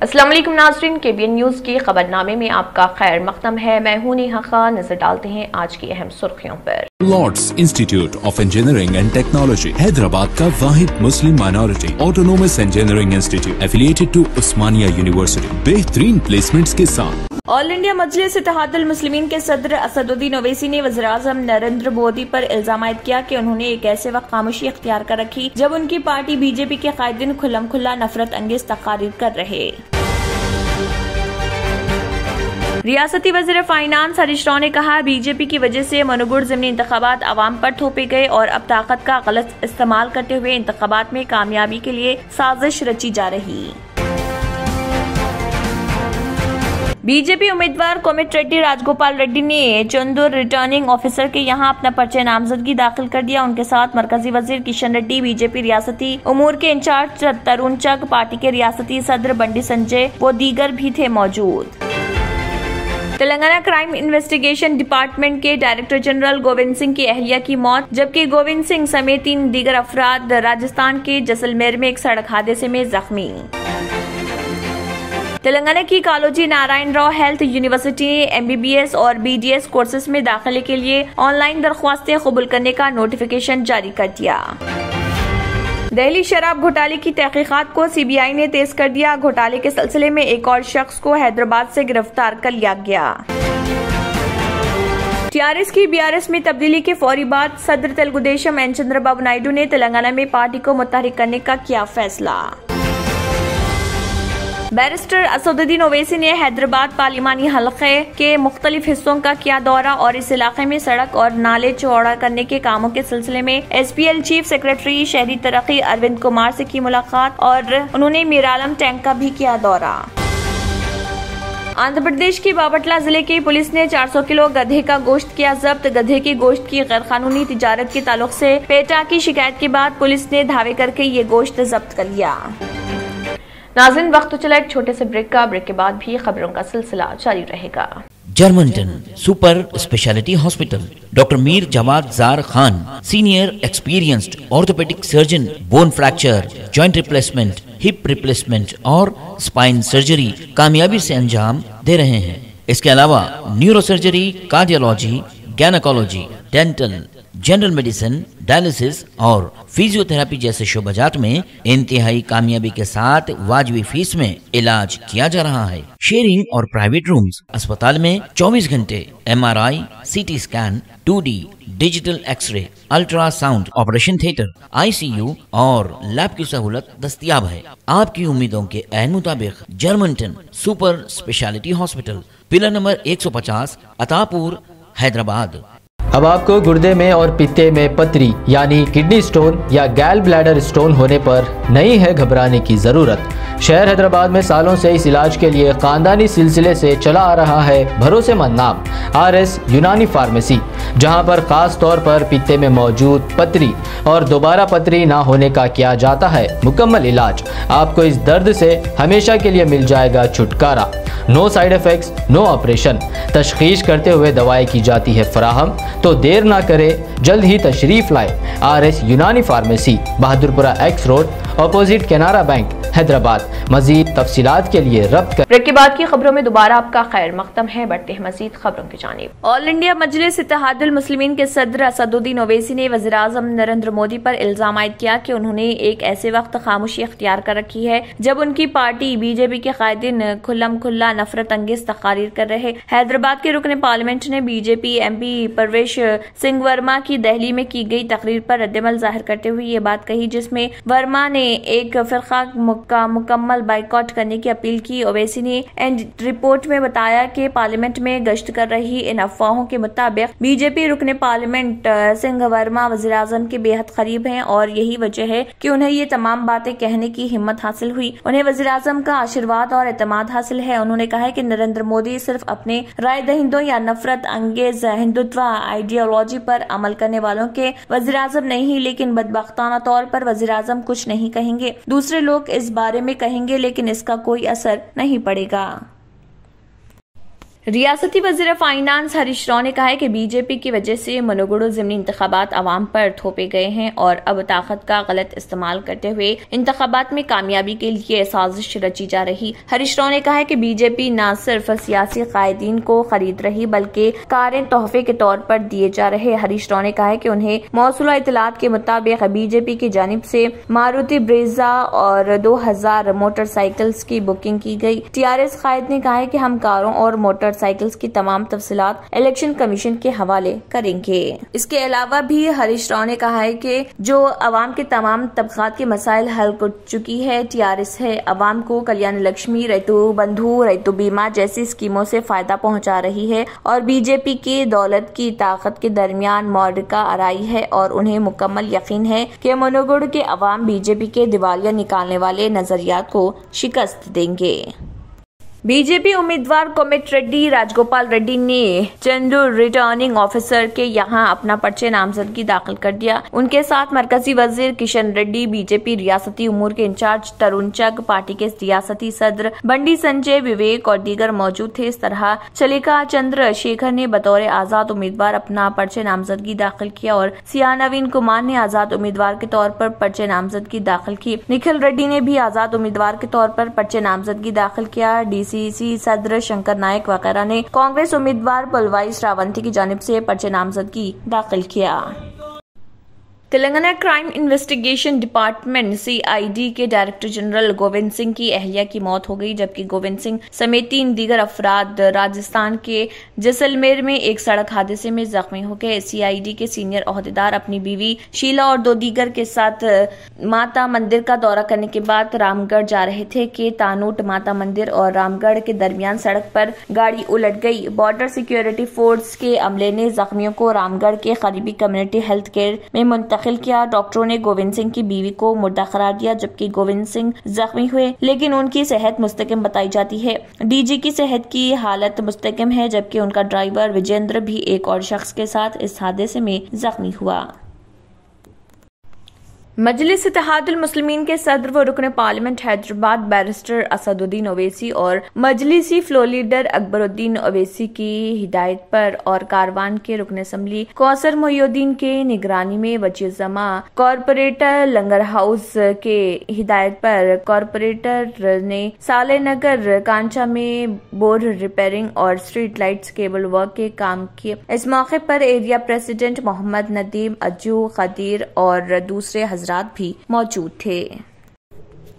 अस्सलाम वालेकुम नाज़रीन, KBN न्यूज़ के खबरनामे में आपका खैर मक़दम है। मैं हूं नेहा खान। नजर डालते हैं आज की अहम सुर्खियों पर। Lords Institute of Engineering and Technology Hyderabad का वाहिद मुस्लिम minority autonomous engineering institute affiliated to Osmania University बेहतरीन प्लेसमेंट्स के साथ। ऑल इंडिया मजलिस इत्तेहादुल मुस्लिमीन के सदर असदुद्दीन ओवैसी ने वज़ीर-ए-आज़म नरेंद्र मोदी पर इल्जाम आयद किया कि उन्होंने एक ऐसे वक्त खामोशी इख्तियार कर रखी जब उनकी पार्टी बीजेपी के कायदीन खुल्लम खुल्ला नफरत अंगेज तकारीर कर रहे। रियासती वज़ीर फाइनेंस हरीश राव ने कहा, बीजेपी की वजह से मनोगुड़ ज़मीनी इंतखाबात आवाम पर थोपे गए और अब ताकत का गलत इस्तेमाल करते हुए इंतखाबात में कामयाबी के लिए साजिश रची जा रही। बीजेपी उम्मीदवार कोमिट रेड्डी राजगोपाल रेड्डी ने चंदूर रिटर्निंग ऑफिसर के यहां अपना पर्चा नामजदगी दाखिल कर दिया। उनके साथ मरकजी वजीर किशन रेड्डी, बीजेपी रियासती उमूर के इंचार्ज तरुण चग, पार्टी के रियासती सदर बंडी संजय व दीगर भी थे मौजूद। तेलंगाना क्राइम इन्वेस्टिगेशन डिपार्टमेंट के डायरेक्टर जनरल गोविंद सिंह की अहलिया की मौत, जबकि गोविंद सिंह समेत 3 दीगर अफराद राजस्थान के जैसलमेर में एक सड़क हादसे में जख्मी। तेलंगाना की कालोजी नारायण राव हेल्थ यूनिवर्सिटी ने MBBS और BDS कोर्सेज में दाखिले के लिए ऑनलाइन दरख्वास्तें कबूल करने का नोटिफिकेशन जारी कर दिया। दिल्ली शराब घोटाले की तहकीकात को CBI ने तेज कर दिया। घोटाले के सिलसिले में एक और शख्स को हैदराबाद से गिरफ्तार कर लिया गया। TRS की BRS में तब्दीली के फौरी बाद सदर तेलुगुदेशम N चंद्रबाबू नायडू ने तेलंगाना में पार्टी को मुतहरिक करने का किया फैसला। बैरिस्टर असदुद्दीन ओवैसी ने हैदराबाद पार्लिमानी हलके के मुख्तलिफ हिस्सों का किया दौरा और इस इलाके में सड़क और नाले चौड़ा करने के कामों के सिलसिले में SPL चीफ सेक्रेटरी शहरी तरक्की अरविंद कुमार से की मुलाकात और उन्होंने मीरालम टैंक का भी किया दौरा। आंध्र प्रदेश की बावटला जिले की पुलिस ने 400 किलो गधे का गोश्त किया जब्त। गधे के गोश्त की गैरकानूनी तिजारत के ताल्लुक से पेटा की शिकायत के बाद पुलिस ने धावे करके ये गोश्त जब्त कर लिया। नाज़रीन, वक्त तो चला एक छोटे से ब्रेक का। ब्रेक के बाद भी खबरों का सिलसिला जारी रहेगा। Germanten super speciality hospital, doctor Mir Jawad Jar Khan, senior experienced orthopaedic surgeon, bone fracture, joint replacement, hip replacement और स्पाइन सर्जरी कामयाबी से अंजाम दे रहे हैं। इसके अलावा neuro surgery, cardiology, gynaecology, dental, general medicine, dialysis और फिजियोथेरेपी जैसे शोबाजात में इंतहाई कामयाबी के साथ वाजिबी फीस में इलाज किया जा रहा है। शेयरिंग और प्राइवेट रूम्स। अस्पताल में 24 घंटे MRI, CT scan, 2D digital x ray, ultrasound, operation theatre, ICU और लैब की सहूलत दस्तयाब है। आपकी उम्मीदों के ऐन मुताबिक Germanten super speciality hospital, pillar number 150, Attapur, Hyderabad. अब आपको गुर्दे में और पित्ते में पथरी यानी किडनी स्टोन या गैल ब्लैडर स्टोन होने पर नहीं है घबराने की ज़रूरत। शहर हैदराबाद में सालों से इस इलाज के लिए खानदानी सिलसिले से चला आ रहा है भरोसेमंद नाम RS यूनानी फार्मेसी, जहां पर खास तौर पर पित्ते में मौजूद पथरी और दोबारा पथरी ना होने का किया जाता है मुकम्मल इलाज। आपको इस दर्द से हमेशा के लिए मिल जाएगा छुटकारा। No side effects, no operation. तशखीस करते हुए दवाएं की जाती है फराहम, तो देर ना करे, जल्द ही तशरीफ लाए। RS Unani pharmacy, Bahadurpura X road, opposite Canara bank, Hyderabad. मजीद तफसीलात के लिए रब्त कर। ब्रेक के बाद की खबरों में दोबारा आपका खैर मक़दम है। बढ़ते हैं मजीद खबरों की जानिब। ऑल इंडिया मजलिस इत्तेहादुल मुस्लिमीन के सदर असदुद्दीन ओवैसी ने वज़ीर-ए-आज़म नरेंद्र मोदी पर इल्जाम आयद किया कि उन्होंने एक ऐसे वक्त खामोशी इख्तियार कर रखी है जब उनकी पार्टी बीजेपी के कायदीन खुल्लम खुल्ला नफरत अंगेज तकारीर कर रहे। हैदराबाद के रुकन पार्लियामेंट ने बीजेपी MP परवेश सिंह वर्मा की दहली में की गई तकरीर पर रद्दमल जाहिर करते हुए ये बात कही, जिसमें वर्मा ने एक फिरका का मुकम्मल बाइकआउट करने की अपील की। ओवैसी ने रिपोर्ट में बताया कि पार्लियामेंट में गश्त कर रही इन अफवाहों के मुताबिक बीजेपी रुकने पार्लियामेंट सिंह वर्मा वज़ीर-ए-आज़म के बेहद करीब हैं और यही वजह है कि उन्हें ये तमाम बातें कहने की हिम्मत हासिल हुई। उन्हें वज़ीर-ए-आज़म का आशीर्वाद और एतमाद हासिल है। उन्होंने कहा है कि नरेंद्र मोदी सिर्फ अपने राय दहिंदों या नफरत अंगेज हिंदुत्व आइडियोलॉजी पर अमल करने वालों के वज़ीर-ए-आज़म नहीं, लेकिन बदबख्ताना तौर पर वज़ीर-ए-आज़म कुछ नहीं कहेंगे, दूसरे लोग इस बारे में कहेंगे, लेकिन इसका कोई असर नहीं पड़ेगा। रियासती वज़ीर फाइनेंस हरीश राव ने कहा है कि बीजेपी की वजह से मनोगुडो ज़िमनी इंतखाबात अवाम पर थोपे गए हैं और अब ताकत का गलत इस्तेमाल करते हुए इंतखाबात में कामयाबी के लिए साजिश रची जा रही। हरीश राव ने कहा है कि बीजेपी न सिर्फ सियासी कायदीन को खरीद रही बल्कि कारें तोहफे के तौर पर दिए जा रहे। हरीश राव ने कहा है कि उन्हें मौसूला इतलात के मुताबिक बीजेपी की जानिब से मारुति ब्रेजा और 2000 मोटरसाइकिल्स की बुकिंग की गई। टीआरएस कायद ने कहा है कि हम कारों और मोटरसाइकिल्स की तमाम तफसीलात इलेक्शन कमीशन के हवाले करेंगे। इसके अलावा भी हरीश राव ने कहा है कि जो अवाम के तमाम तबकात के मसाइल हल कर चुकी है टीआरएस है। अवाम को कल्याण लक्ष्मी, रैतु बंधु, रैतु बीमा जैसी स्कीमों से फायदा पहुंचा रही है और बीजेपी की दौलत की ताकत के दरमियान मौरिका आराई है और उन्हें मुकम्मल यकीन है कि मनोगुड के अवाम बीजेपी के दिवालिया निकालने वाले नजरियात को शिकस्त देंगे। बीजेपी उम्मीदवार कोमिट रेड्डी राजगोपाल रेड्डी ने चंदूर रिटर्निंग ऑफिसर के यहां अपना पर्चे नामजदगी दाखिल कर दिया। उनके साथ मरकजी वजीर किशन रेड्डी, बीजेपी रियासती उमूर के इंचार्ज तरुण चग, पार्टी के रियासती सदर बंडी संजय विवेक और दीगर मौजूद थे। इस तरह चलिका चंद्र शेखर ने बतौर आजाद उम्मीदवार अपना पर्चे नामजदगी दाखिल किया और सिया नवीन कुमार ने आजाद उम्मीदवार के तौर पर पर्चे नामजदगी दाखिल की। निखिल रेड्डी ने भी आजाद उम्मीदवार के तौर पर पर्चे नामजदगी दाखिल किया। डीसीसी सदर शंकर नायक वगैरह ने कांग्रेस उम्मीदवार पुलवाई श्रावंती की जानिब से पर्चे नामजदगी दाखिल किया। Telangana crime investigation department CID के डायरेक्टर जनरल गोविंद सिंह की अहलिया की मौत हो गई, जबकि गोविंद सिंह समेत 3 दीगर अफराद राजस्थान के जैसलमेर में एक सड़क हादसे में जख्मी हो गए। सीआईडी के सीनियर ओहदेदार अपनी बीवी शीला और 2 दीगर के साथ माता मंदिर का दौरा करने के बाद रामगढ़ जा रहे थे कि तानूट माता मंदिर और रामगढ़ के दरमियान सड़क पर गाड़ी उलट गई। बॉर्डर सिक्योरिटी फोर्स के अमले ने जख्मियों को रामगढ़ के करीबी कम्युनिटी हेल्थ केयर में मुंतकिल किया। डॉक्टरों ने गोविंद सिंह की बीवी को मुर्दा करार दिया, जबकि गोविंद सिंह जख्मी हुए लेकिन उनकी सेहत मुस्तकिम बताई जाती है। डीजी की सेहत की हालत मुस्तकिम है, जबकि उनका ड्राइवर विजेंद्र भी एक और शख्स के साथ इस हादसे में जख्मी हुआ। मजलिस इत्तेहादुल मुस्लिमीन के सदर व रुकन पार्लियामेंट हैदराबाद बैरिस्टर असदुद्दीन ओवैसी और मजलिसी फ्लो लीडर अकबरुद्दीन ओवैसी की हिदायत पर और कारवान के रुकन असम्बली कौसर मोहिउद्दीन के निगरानी में वजीर-उज़्ज़मा कॉरपोरेटर लंगर हाउस के हिदायत पर कॉरपोरेटर ने साले नगर कांचा में बोर रिपेयरिंग और स्ट्रीट लाइट्स केबल वर्क के काम किए। इस मौके पर एरिया प्रेसिडेंट मोहम्मद नदीम, अज्जू खदीर और दूसरे हजरात भी मौजूद थे।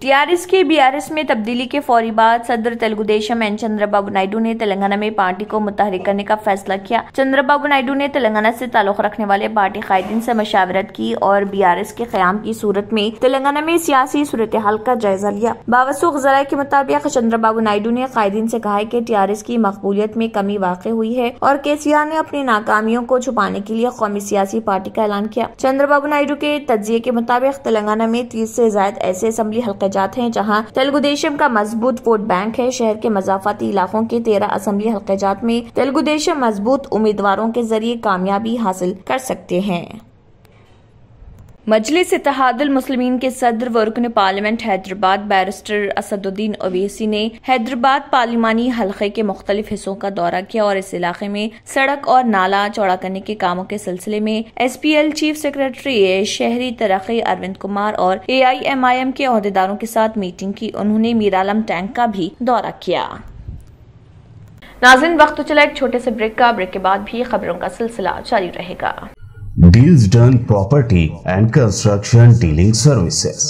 टीआरएस के बीआरएस में तब्दीली के फौरी बाद सदर तेलुगुदेशम एन चंद्रबाबू नायडू ने तेलंगाना में पार्टी को मुतहरिक करने का फैसला किया। चंद्रबाबू नायडू ने तेलंगाना से ताल्लुक रखने वाले पार्टी कायदीन से मशावरत की और बीआरएस के क़याम की सूरत में तेलंगाना में सियासी सूरत हाल का जायजा लिया। बावसूख ज़राए के मुताबिक चंद्रबाबू नायडू ने कायदीन से कहा कि टीआरएस की मकबूलियत में कमी वाक़ हुई है और केसीआर ने अपनी नाकामियों को छुपाने के लिए कौमी सियासी पार्टी का ऐलान किया। चंद्रबाबू नायडू के तज्जिये के मुताबिक तेलंगाना में 30 से ज्यादा ऐसे असम्बली हल्के हैं जहां तेलुगुदेशम का मजबूत वोट बैंक है। शहर के मज़ाफ़ाती इलाकों के 13 असम्बली हल्क़ाजात में तेलुगुदेशम मजबूत उम्मीदवारों के जरिए कामयाबी हासिल कर सकते हैं। मजलिस इत्तेहादुल मुस्लिमीन के सदर व रुकन पार्लियामेंट हैदराबाद बैरिस्टर असदुद्दीन ओवैसी ने हैदराबाद पार्लिमानी हल्के के मुख्तलिफ हिस्सों का दौरा किया और इस इलाके में सड़क और नाला चौड़ा करने के कामों के सिलसिले में एसपीएल चीफ सेक्रेटरी शहरी तरक्की अरविंद कुमार और AIMIM के ओहदेदारों के साथ मीटिंग की। उन्होंने मीरालम टैंक का भी दौरा किया। नाज़रीन, वक्त तो चला एक छोटे से ब्रेक का। ब्रेक के बाद भी खबरों का सिलसिला जारी रहेगा। Deals Done Property and Construction Dealing Services.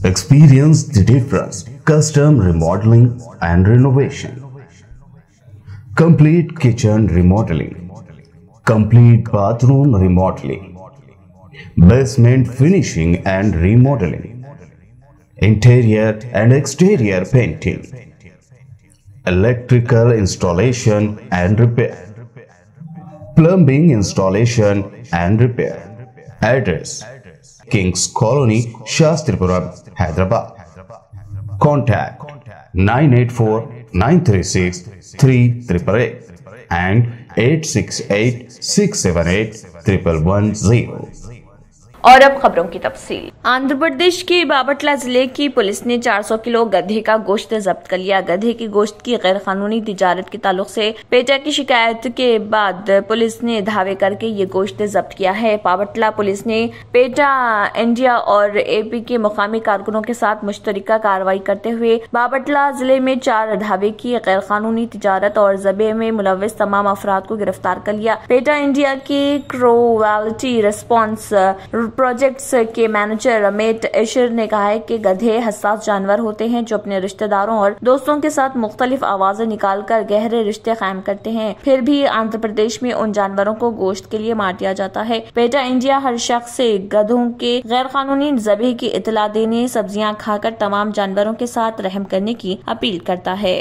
Experience the difference. Custom remodeling and renovation. Complete kitchen remodeling. Complete bathroom remodeling. Basement finishing and remodeling. Interior and exterior painting. Electrical installation and repair. Plumbing installation and repair. Address: Kings Colony, Shastripura, Hyderabad. Contact 984-936-3888 and 868-678-1110. और अब खबरों की तफसील। आंध्र प्रदेश के बाबटला जिले की police ने 400 kilo गधे का गोश्त जब्त कर लिया। गधे के गोश्त की गैर कानूनी तिजारत के ताल्लुक से पेटा की शिकायत के बाद पुलिस ने दावे करके ये गोश्त जब्त किया है। बाबटला पुलिस ने पेटा, इंडिया और एपी के मुकामी कारकुनों के साथ मुश्तरका कार्रवाई करते हुए बाबटला जिले में 4 धावे की गैर कानूनी तिजारत और जबे में मुलव्विस तमाम अफराद को गिरफ्तार कर लिया। पेटा इंडिया के क्रोवालिटी रिस्पॉन्स प्रोजेक्ट्स के मैनेजर अमित एशर ने कहा है कि गधे हसास जानवर होते हैं जो अपने रिश्तेदारों और दोस्तों के साथ मुख्तलिफ आवाजें निकालकर गहरे रिश्ते कायम करते हैं। फिर भी आंध्र प्रदेश में उन जानवरों को गोश्त के लिए मार दिया जाता है। पेटा इंडिया हर शख्स से गधों के गैर कानूनी ज़बह की इतला देने, सब्जियां खाकर तमाम जानवरों के साथ रहम करने की अपील करता है।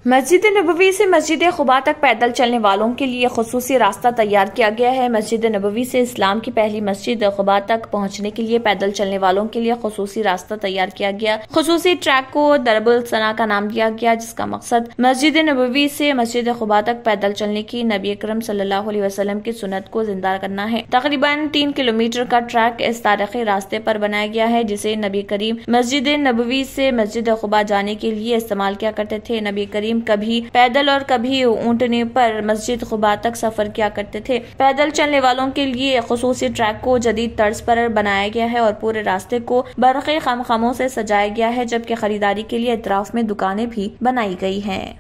मस्जिद नबवी से मस्जिद खुबा तक पैदल चलने वालों के लिए खुसूसी रास्ता तैयार किया गया है। मस्जिद नबवी से इस्लाम की पहली मस्जिद खुबा तक पहुंचने के लिए पैदल चलने वालों के लिए खुसूसी रास्ता तैयार किया गया। खुसूसी ट्रैक को दरबुल सना का नाम दिया गया, जिसका मकसद मस्जिद नबवी से मस्जिद खुबा तक पैदल चलने की नबी अकरम सल्लल्लाहु अलैहि वसल्लम की सुन्नत को जिंदा करना है। तकरीबन 3 किलोमीटर का ट्रैक इस तारीखी रास्ते पर बनाया गया है, जिसे नबी करीम मस्जिद नबवी से मस्जिद खुबा जाने के लिए इस्तेमाल किया करते थे। नबी करीम कभी पैदल और कभी ऊंटने पर मस्जिद खुबा तक सफर किया करते थे। पैदल चलने वालों के लिए खुसूसी ट्रैक को जदीद तर्ज पर बनाया गया है और पूरे रास्ते को बरक़ी खमखमों से सजाया गया है, जबकि खरीदारी के लिए अतराफ में दुकानें भी बनाई गई हैं।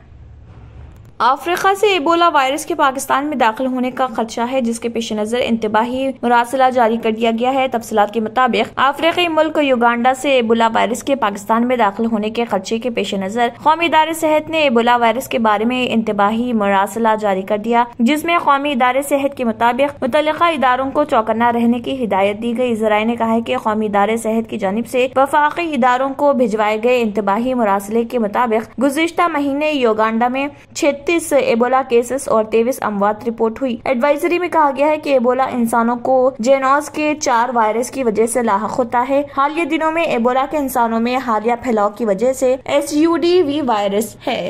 अफ्रीका से एबोला वायरस के पाकिस्तान में दाखिल होने का खदशा है, जिसके पेश नजर इंतबाही मुरासला जारी कर दिया गया है। तफसीलात के मुताबिक अफ्रीकी मुल्क युगांडा से एबोला वायरस के पाकिस्तान में दाखिल होने के खदशे के पेश नजर कौमी इदारे सेहत ने एबोला वायरस के बारे में इंतबाही मुरासला जारी कर दिया, जिसमें कौमी इदारे सेहत के मुताबिक मुतल्लिका इदारों को चौकन्ना रहने की हिदायत दी गई। ज़राए ने कहा है कि कौमी इदारे सेहत की जानिब से वफाकी इदारों को भिजवाए गए इंतबाही मुरासले के मुताबिक गुज़िश्ता महीने युगांडा में 36 एबोला केसेस और 23 अमवात रिपोर्ट हुई। एडवाइजरी में कहा गया है कि एबोला इंसानों को जेनोस के 4 वायरस की वजह से लाहक होता है। हालिया दिनों में एबोला के इंसानों में हालिया फैलाव की वजह से SUDV वायरस है।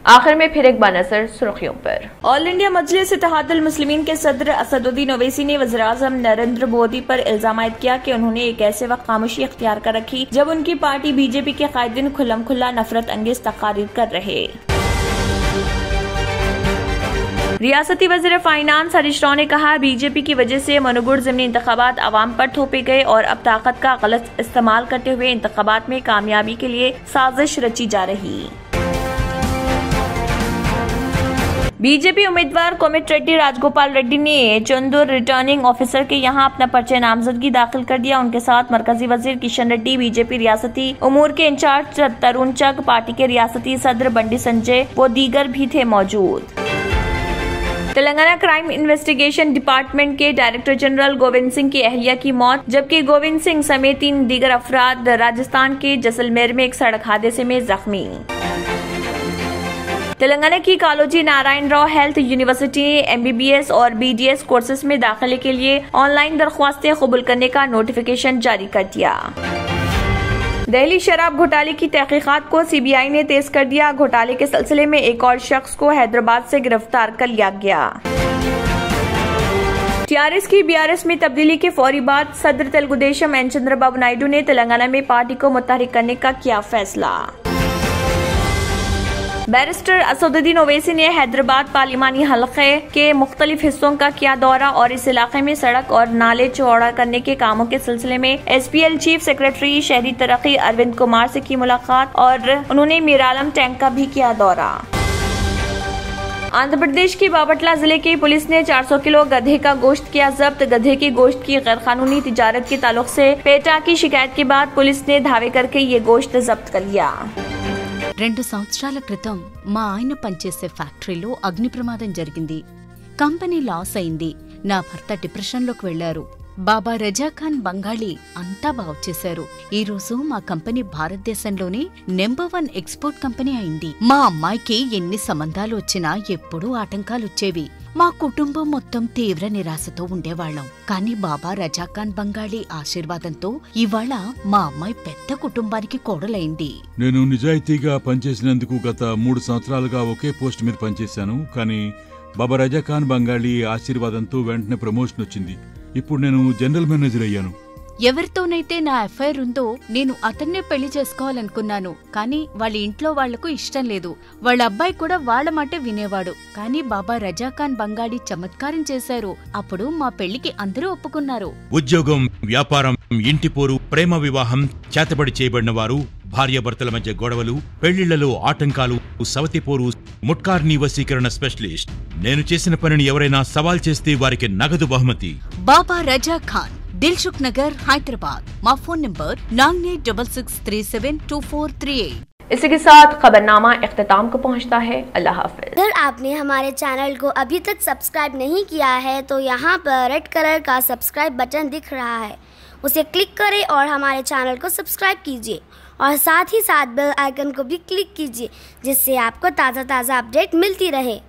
आखिर में फिर एक बार नजर सुर्खियों पर। ऑल इंडिया मजलिस इत्तेहादुल मुस्लिमीन के सदर असदुद्दीन ओवैसी ने वज़ीर-ए-आज़म नरेंद्र मोदी पर इल्जाम आयद किया कि उन्होंने एक ऐसे वक्त खामोशी इख्तियार कर रखी जब उनकी पार्टी बीजेपी के कायदीन खुल्लम-खुल्ला नफरत अंगेज तकारीर कर रहे। रियासती वज़ीर फाइनेंस हरीश राव ने कहा, बीजेपी की वजह से मनोगुड़ ज़िमनी इंतखाबात आवाम पर थोपे गए और अब ताकत का गलत इस्तेमाल करते हुए इंतखाबात में कामयाबी के लिए साजिश रची जा रही। बीजेपी उम्मीदवार कोमिट रेड्डी राजगोपाल रेड्डी ने चंदूर रिटर्निंग ऑफिसर के यहां अपना पर्चा नामजदगी दाखिल कर दिया। उनके साथ मरकजी वजीर किशन रेड्डी, बीजेपी रियासती उमूर के इंचार्ज तरुण चग, पार्टी के रियासती सदर बंडी संजय व दीगर भी थे मौजूद। तेलंगाना क्राइम इन्वेस्टिगेशन डिपार्टमेंट के डायरेक्टर जनरल गोविंद सिंह की अहलिया की मौत, जबकि गोविंद सिंह समेत 3 दीगर अफराद राजस्थान के जैसलमेर में एक सड़क हादसे में जख्मी। तेलंगाना की कालोजी नारायण राव हेल्थ यूनिवर्सिटी ने MBBS और BDS कोर्सेज में दाखिले के लिए ऑनलाइन दरख्वास्तें कबूल करने का नोटिफिकेशन जारी कर दिया। दिल्ली शराब घोटाले की तहकीकात को CBI ने तेज कर दिया। घोटाले के सिलसिले में एक और शख्स को हैदराबाद से गिरफ्तार कर लिया गया। TRS की BRS में तब्दीली के फौरी बाद सदर तेलुगुदेशम N चंद्रबाबू नायडू ने तेलंगाना में पार्टी को मुतहरिक करने का किया फैसला। बैरिस्टर असदुद्दीन ओवैसी ने हैदराबाद पार्लिमानी हलके के मुख्तलिफ हिस्सों का किया दौरा और इस इलाके में सड़क और नाले चौड़ा करने के कामों के सिलसिले में SPL चीफ सेक्रेटरी शहरी तरक्की अरविंद कुमार से की मुलाकात और उन्होंने मीरालम टैंक का भी किया दौरा। आंध्र प्रदेश की बाबटला जिले की पुलिस ने 400 किलो गधे का गोश्त किया जब्त। गधे के गोश्त की गैरकानूनी तिजारत के ताल्लुक से पेटा की शिकायत के बाद पुलिस ने धावे करके ये गोश्त जब्त कर लिया। 2 సంవత్సరాల క్రితం మా ఆయన పనిచేసే ఫ్యాక్టరీలో అగ్ని ప్రమాదం జరిగింది. కంపెనీ లాస్ అయింది. నా భర్త డిప్రెషన్లోకి వెళ్లారు. బాబా రజాఖాన్ బంగాళీ అంతా బాగు చేశారు. ఈ రోజు మా కంపెనీ భారతదేశంలోనే నెంబర్ 1 ఎక్స్పోర్ట్ కంపెనీ అయింది. మా అమ్మాయికి ఎన్ని సంబంధాలు వచ్చినా ఎప్పుడూ ఆటంకాలొచ్చేవి. మా కుటుంబం మొత్తం తీవ్ర నిరాశతో ఉండేవాళ్లం. కానీ బాబా రజాఖాన్ బంగాళీ ఆశీర్వాదంతో ఇవాళ మా అమ్మాయి పెద్ద కుటుంబానికి కోడలైంది. నేను నిజాయితీగా పనిచేసినందుకు గత 3 సంవత్సరాలుగా ఒకే పోస్ట్ మీద పనిచేశాను. కానీ బాబా రజా ఖాన్ బంగాళీ ఆశీర్వాదంతో వెంటనే ప్రమోషన్ వచ్చింది. ఇప్పుడు నేను జనరల్ మేనేజర్ అయ్యాను. ఎవరితోనైతే నా ఎఫ్ఐఆర్ ఉందో నేను అతన్నే పెళ్లి చేసుకోవాలనుకున్నాను. కానీ వాళ్ళ ఇంట్లో వాళ్లకు ఇష్టం లేదు. వాళ్ళ అబ్బాయి కూడా వాళ్ల మాటే వినేవాడు. కానీ బాబా రజాఖాన్ బంగాళీ చమత్కారం చేశారు. అప్పుడు మా పెళ్లికి అందరూ ఒప్పుకున్నారు. ఉద్యోగం, వ్యాపారం, ఇంటి పోరు, ప్రేమ వివాహం, చేతబడి చేయబడిన వారు, భార్యాభర్తల మధ్య గొడవలు, పెళ్లిళ్లలో ఆటంకాలు, సవతిపోరు, ముట్కార్నీ వశీకరణ స్పెషలిస్ట్. నేను చేసిన పనిని ఎవరైనా సవాల్ చేస్తే వారికి నగదు బహుమతి. బాబా రజాఖాన్, दिलसुख नगर, हैदराबाद। माँ फोन नंबर 9866372438। इसी के साथ खबरनामा इख्तिताम को पहुंचता है। अल्लाह हाफिज। अगर आपने हमारे चैनल को अभी तक सब्सक्राइब नहीं किया है तो यहाँ पर रेड कलर का सब्सक्राइब बटन दिख रहा है, उसे क्लिक करें और हमारे चैनल को सब्सक्राइब कीजिए और साथ ही साथ बेल आइकन को भी क्लिक कीजिए, जिससे आपको ताज़ा अपडेट मिलती रहे।